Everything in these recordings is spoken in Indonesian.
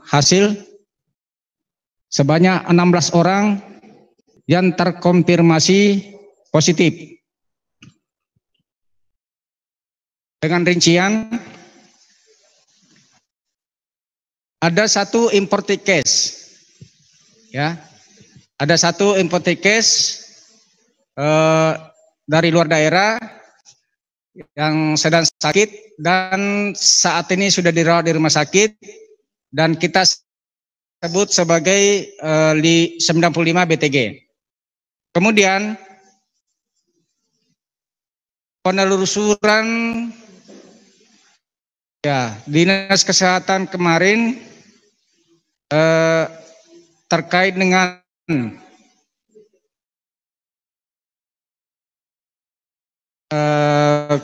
hasil sebanyak 16 orang yang terkonfirmasi positif. Dengan rincian, ada satu imported case, ya, ada satu imported case dari luar daerah yang sedang sakit dan saat ini sudah dirawat di rumah sakit dan kita sebut sebagai 95 BTG. Kemudian penelusuran ya Dinas Kesehatan kemarin terkait dengan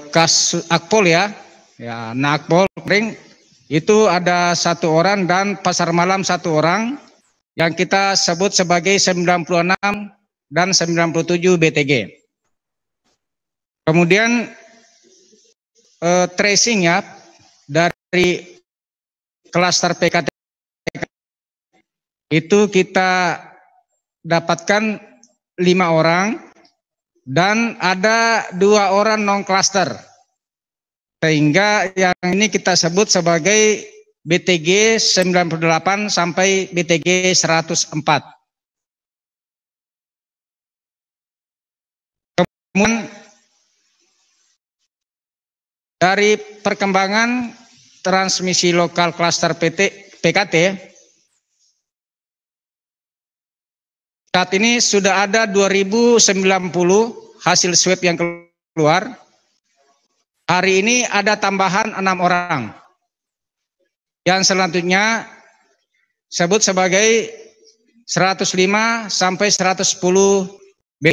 kasus Akpol ya, Akpol Ring itu ada 1 orang dan pasar malam 1 orang yang kita sebut sebagai 96 dan 97 BTG. Kemudian tracing ya dari klaster PKT itu kita dapatkan 5 orang dan ada 2 orang non klaster, sehingga yang ini kita sebut sebagai BTG 98 sampai BTG 104. Kemudian dari perkembangan transmisi lokal klaster PKT, saat ini sudah ada 2090 hasil swab yang keluar. Hari ini ada tambahan 6 orang. Yang selanjutnya sebut sebagai 105 sampai 110 B.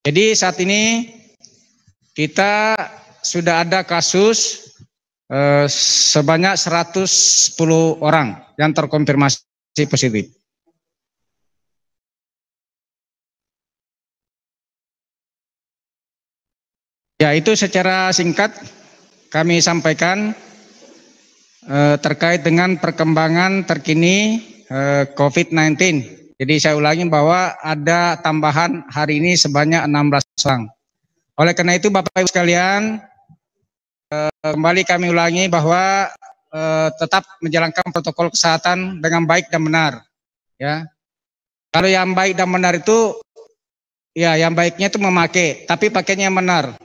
Jadi saat ini kita sudah ada kasus sebanyak 110 orang yang terkonfirmasi positif. Ya, itu secara singkat kami sampaikan terkait dengan perkembangan terkini COVID-19. Jadi saya ulangi bahwa ada tambahan hari ini sebanyak 16 orang. Oleh karena itu Bapak Ibu sekalian, kembali kami ulangi bahwa tetap menjalankan protokol kesehatan dengan baik dan benar. Ya, kalau yang baik dan benar itu, ya yang baiknya itu memakai, tapi pakainya yang benar.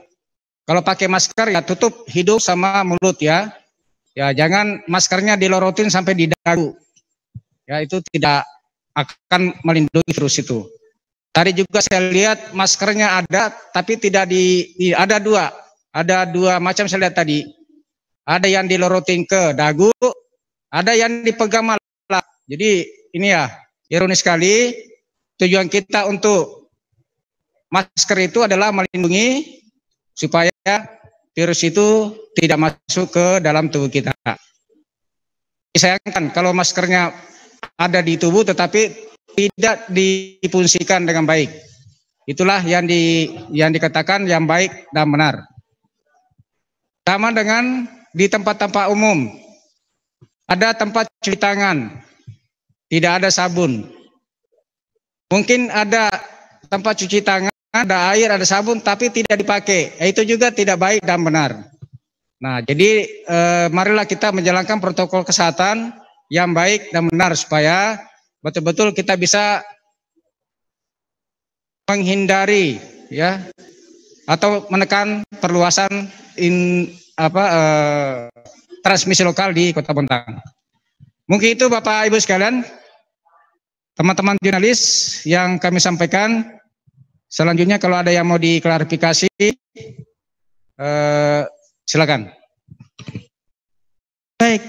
Kalau pakai masker ya tutup hidung sama mulut ya. Ya jangan maskernya dilorotin sampai di dagu. Ya itu tidak akan melindungi virus itu. Tadi juga saya lihat maskernya ada tapi tidak ada dua macam saya lihat tadi. Ada yang dilorotin ke dagu, ada yang dipegang malah. Jadi ini ya ironis sekali, tujuan kita untuk masker itu adalah melindungi supaya virus itu tidak masuk ke dalam tubuh kita. Disayangkan kalau maskernya ada di tubuh tetapi tidak difungsikan dengan baik. Itulah yang dikatakan yang baik dan benar. Sama dengan di tempat-tempat umum. Ada tempat cuci tangan, tidak ada sabun. Mungkin ada tempat cuci tangan, ada air, ada sabun, tapi tidak dipakai. Itu juga tidak baik dan benar. Nah, jadi marilah kita menjalankan protokol kesehatan yang baik dan benar supaya betul-betul kita bisa menghindari ya atau menekan perluasan transmisi lokal di Kota Bontang. Mungkin itu Bapak Ibu sekalian, teman-teman jurnalis yang kami sampaikan. Selanjutnya kalau ada yang mau diklarifikasi, silakan. Baik,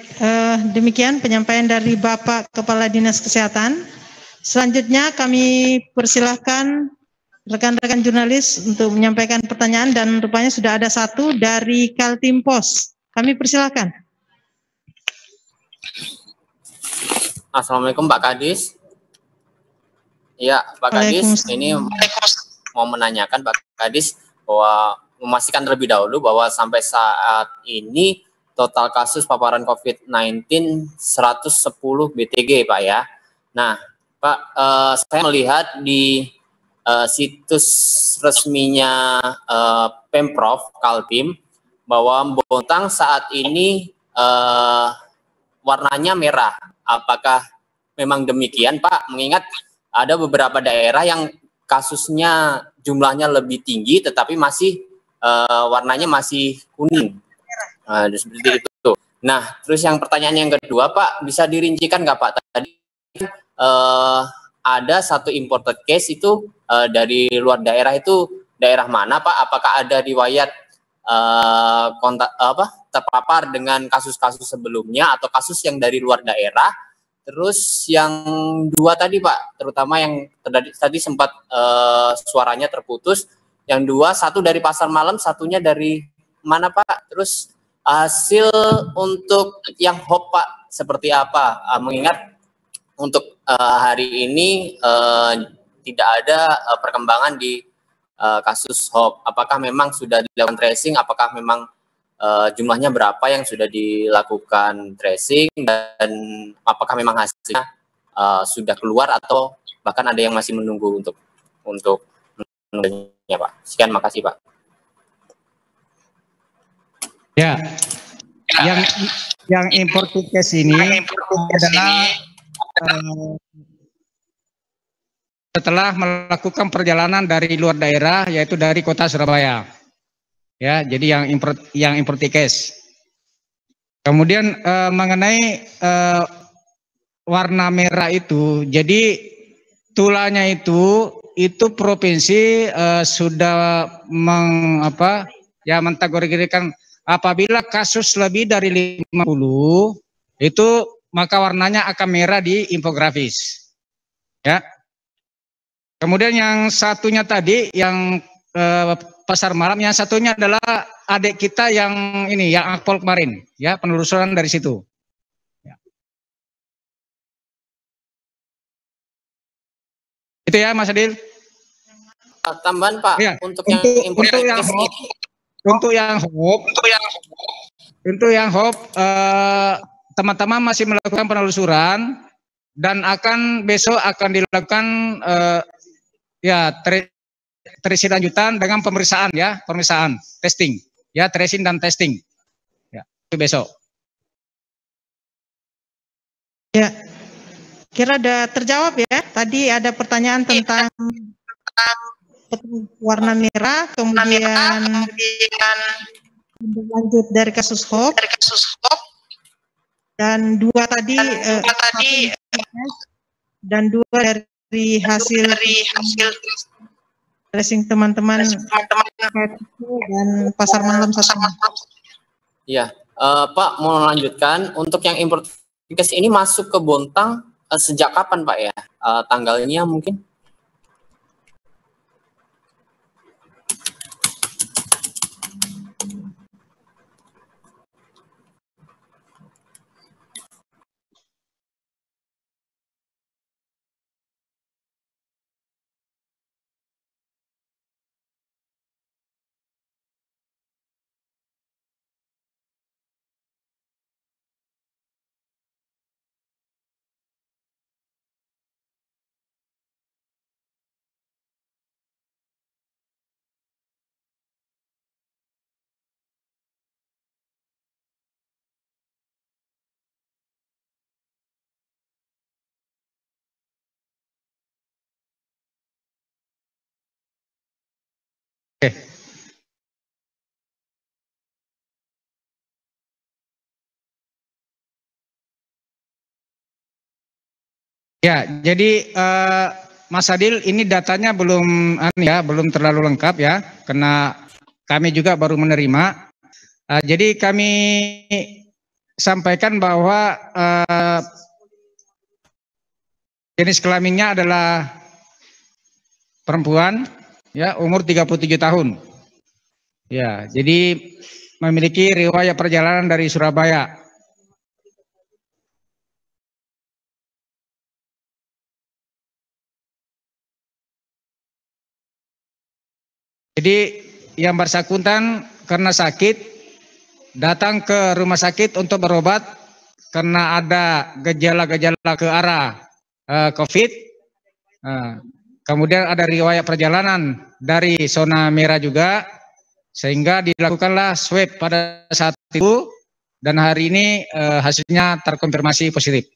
demikian penyampaian dari Bapak Kepala Dinas Kesehatan. Selanjutnya kami persilahkan rekan-rekan jurnalis untuk menyampaikan pertanyaan dan rupanya sudah ada satu dari Kaltim Pos. Kami persilahkan. Assalamualaikum Pak Kadis. Ya Pak Kadis, ini mau menanyakan Pak Kadis bahwa memastikan terlebih dahulu bahwa sampai saat ini total kasus paparan COVID-19 110 BTG, Pak ya. Nah, Pak, saya melihat di situs resminya Pemprov Kaltim bahwa Bontang saat ini warnanya merah. Apakah memang demikian, Pak? Mengingat ada beberapa daerah yang kasusnya jumlahnya lebih tinggi, tetapi masih warnanya masih kuning. Seperti itu. Nah, terus yang pertanyaan yang kedua, Pak, bisa dirincikan nggak, Pak? Tadi ada satu imported case itu dari luar daerah, itu daerah mana, Pak? Apakah ada riwayat kontak terpapar dengan kasus-kasus sebelumnya atau kasus yang dari luar daerah? Terus yang dua tadi, Pak, terutama yang tadi sempat suaranya terputus. Yang dua, satu dari Pasar Malam, satunya dari mana, Pak? Terus hasil untuk yang HOP, Pak, seperti apa? Mengingat untuk hari ini tidak ada perkembangan di kasus HOP. Apakah memang sudah dilakukan tracing? Apakah memang jumlahnya berapa yang sudah dilakukan tracing, dan apakah memang hasilnya sudah keluar atau bahkan ada yang masih menunggu untuk menunggunya, Pak? Sekian, makasih, Pak. Ya, yang imported case ini adalah setelah melakukan perjalanan dari luar daerah, yaitu dari kota Surabaya. Ya, jadi yang imported case. Kemudian mengenai warna merah itu, jadi tulanya itu provinsi sudah mengkategorikan apabila kasus lebih dari 50 itu maka warnanya akan merah di infografis. Ya. Kemudian yang satunya tadi yang Pasar Malam, yang satunya adalah adik kita yang ini yang akpol kemarin, ya, penelusuran dari situ. Ya. Itu ya, Mas Adil. Tambahan, Pak, ya, untuk yang HOP, teman-teman masih melakukan penelusuran dan besok akan dilakukan tracing lanjutan dengan pemeriksaan testing, ya, tracing dan testing, ya, itu besok. Ya, kira ada terjawab ya. Tadi ada pertanyaan tentang warna merah, kemudian lanjut dari kasus HOP, dan dua tadi dan dua dari hasil tracing teman-teman dan Pasar Malam satu. Ya, Pak, mau lanjutkan untuk yang import case ini masuk ke Bontang sejak kapan, Pak, ya? Tanggalnya mungkin? Oke. Ya, jadi Mas Adil, ini datanya belum terlalu lengkap ya, karena kami juga baru menerima. Jadi kami sampaikan bahwa jenis kelaminnya adalah perempuan, ya, umur 37 tahun. Ya, jadi memiliki riwayat perjalanan dari Surabaya. Jadi yang bersangkutan karena sakit datang ke rumah sakit untuk berobat karena ada gejala-gejala ke arah COVID. Kemudian ada riwayat perjalanan dari zona merah juga, sehingga dilakukanlah swab pada saat itu, dan hari ini hasilnya terkonfirmasi positif.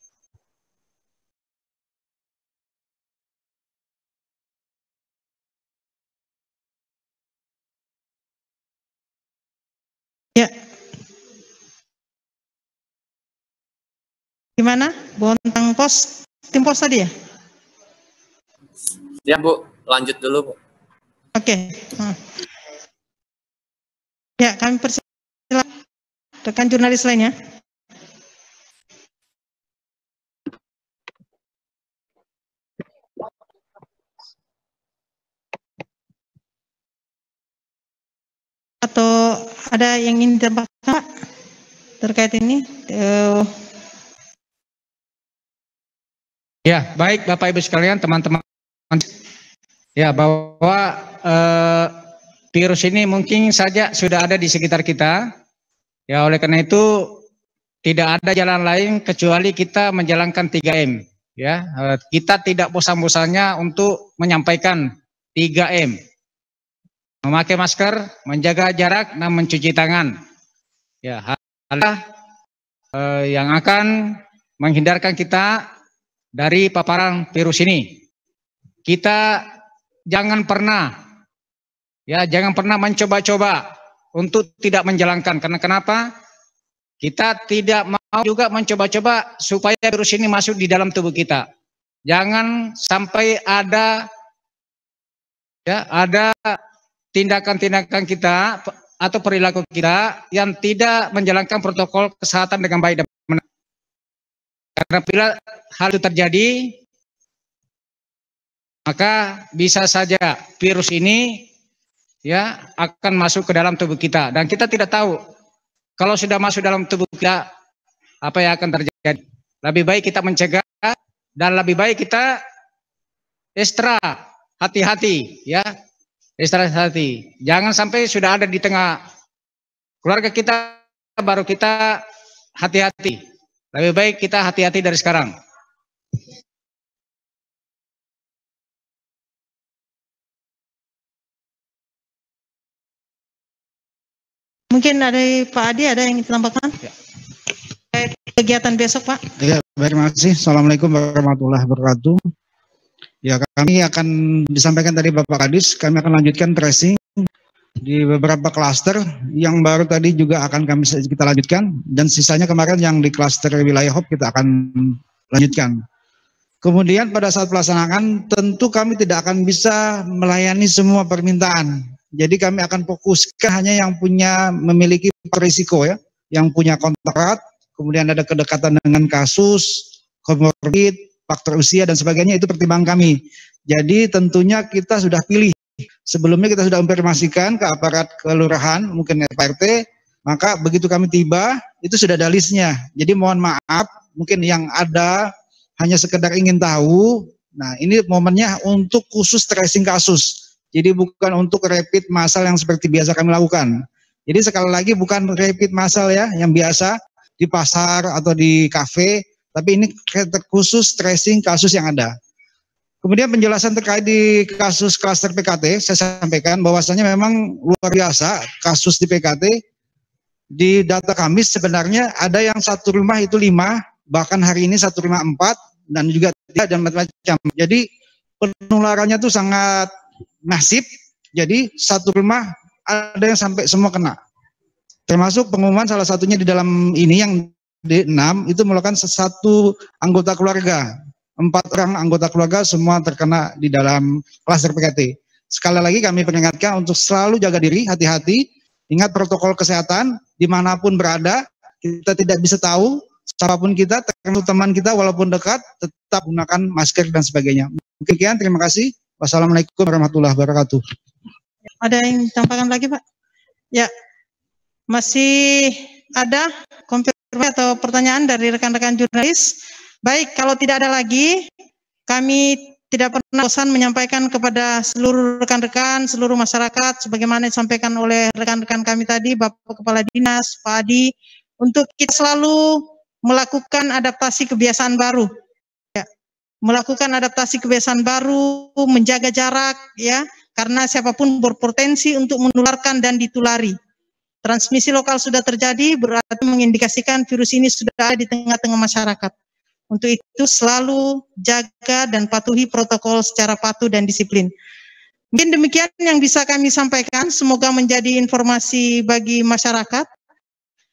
Ya. Gimana? Bontang pos, tim pos tadi ya? Ya Bu, lanjut dulu Bu. Oke. Ya, kami persilakan rekan jurnalis lainnya. Atau ada yang ingin ditambahkan terkait ini? Ya, baik Bapak Ibu sekalian, teman-teman. Ya, bahwa virus ini mungkin saja sudah ada di sekitar kita. Ya, oleh karena itu tidak ada jalan lain kecuali kita menjalankan 3M. Ya, kita tidak bosan-bosannya untuk menyampaikan 3M. Memakai masker, menjaga jarak, dan mencuci tangan. Ya, hal yang akan menghindarkan kita dari paparan virus ini. Kita jangan pernah mencoba-coba untuk tidak menjalankan. Karena kenapa? Kita tidak mau juga mencoba-coba supaya virus ini masuk di dalam tubuh kita. Jangan sampai ada tindakan-tindakan kita atau perilaku kita yang tidak menjalankan protokol kesehatan dengan baik dan benar. Karena bila hal itu terjadi, maka bisa saja virus ini akan masuk ke dalam tubuh kita, dan kita tidak tahu kalau sudah masuk dalam tubuh kita apa yang akan terjadi. Lebih baik kita mencegah, dan lebih baik kita ekstra hati-hati, ekstra hati. Jangan sampai sudah ada di tengah keluarga kita baru kita hati-hati. Lebih baik kita hati-hati dari sekarang. Mungkin dari Pak Adi ada yang ditambahkan? Ya. Kegiatan besok Pak. Ya, baik, terima kasih. Assalamualaikum warahmatullahi wabarakatuh. Ya, kami akan disampaikan tadi Bapak Kadis, kami akan lanjutkan tracing di beberapa klaster yang baru tadi juga akan kita lanjutkan, dan sisanya kemarin yang di klaster wilayah HOP kita akan lanjutkan. Kemudian pada saat pelaksanaan tentu kami tidak akan bisa melayani semua permintaan. Jadi kami akan fokuskan hanya yang memiliki risiko, yang punya kontak erat, kemudian ada kedekatan dengan kasus, komorbid, faktor usia dan sebagainya, itu pertimbangan kami. Jadi tentunya kita sudah pilih. Sebelumnya kita sudah informasikan ke aparat kelurahan, mungkin Pak RT, maka begitu kami tiba, itu sudah ada listnya. Jadi mohon maaf, mungkin yang ada hanya sekedar ingin tahu, nah ini momennya untuk khusus tracing kasus. Jadi bukan untuk rapid massal yang seperti biasa kami lakukan. Jadi sekali lagi bukan rapid massal yang biasa di pasar atau di kafe, tapi ini khusus tracing kasus yang ada. Kemudian penjelasan terkait di kasus klaster PKT, saya sampaikan bahwasannya memang luar biasa kasus di PKT. Di data kami sebenarnya ada yang satu rumah itu 5, bahkan hari ini satu rumah 4, dan juga 3 dan macam-macam. Jadi penularannya itu sangat masif, jadi satu rumah ada yang sampai semua kena. Termasuk pengumuman salah satunya di dalam ini yang D6 itu melakukan satu anggota keluarga. 4 orang anggota keluarga semua terkena di dalam klaster PKT. Sekali lagi kami peringatkan untuk selalu jaga diri, hati-hati, ingat protokol kesehatan, dimanapun berada, kita tidak bisa tahu, siapapun kita, termasuk teman kita walaupun dekat, tetap gunakan masker dan sebagainya. Demikian, terima kasih. Wassalamualaikum warahmatullahi wabarakatuh. Ada yang ditambahkan lagi Pak? Ya, masih ada konfirmasi atau pertanyaan dari rekan-rekan jurnalis? Baik, kalau tidak ada lagi, kami tidak pernah bosan menyampaikan kepada seluruh rekan-rekan, seluruh masyarakat, sebagaimana disampaikan oleh rekan-rekan kami tadi, Bapak Kepala Dinas, Pak Adi, untuk kita selalu melakukan adaptasi kebiasaan baru. Ya, melakukan adaptasi kebiasaan baru, menjaga jarak, ya, karena siapapun berpotensi untuk menularkan dan ditulari. Transmisi lokal sudah terjadi, berarti mengindikasikan virus ini sudah ada di tengah-tengah masyarakat. Untuk itu selalu jaga dan patuhi protokol secara patuh dan disiplin. Mungkin demikian yang bisa kami sampaikan, semoga menjadi informasi bagi masyarakat.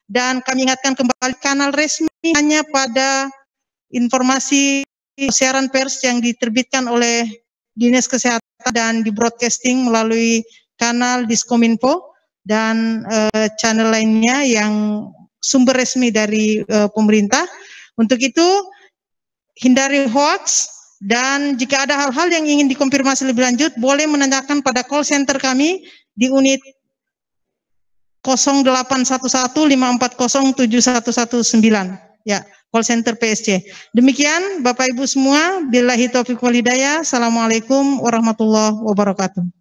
Dan kami ingatkan kembali kanal resmi hanya pada informasi siaran pers yang diterbitkan oleh Dinas Kesehatan dan di broadcasting melalui kanal Diskominfo dan channel lainnya yang sumber resmi dari pemerintah. Untuk itu hindari hoax, dan jika ada hal-hal yang ingin dikonfirmasi lebih lanjut, boleh menanyakan pada call center kami di unit 0811540719. Ya, call center PSC. Demikian Bapak Ibu semua, billahi taufiq wal hidayah. Assalamualaikum warahmatullahi wabarakatuh.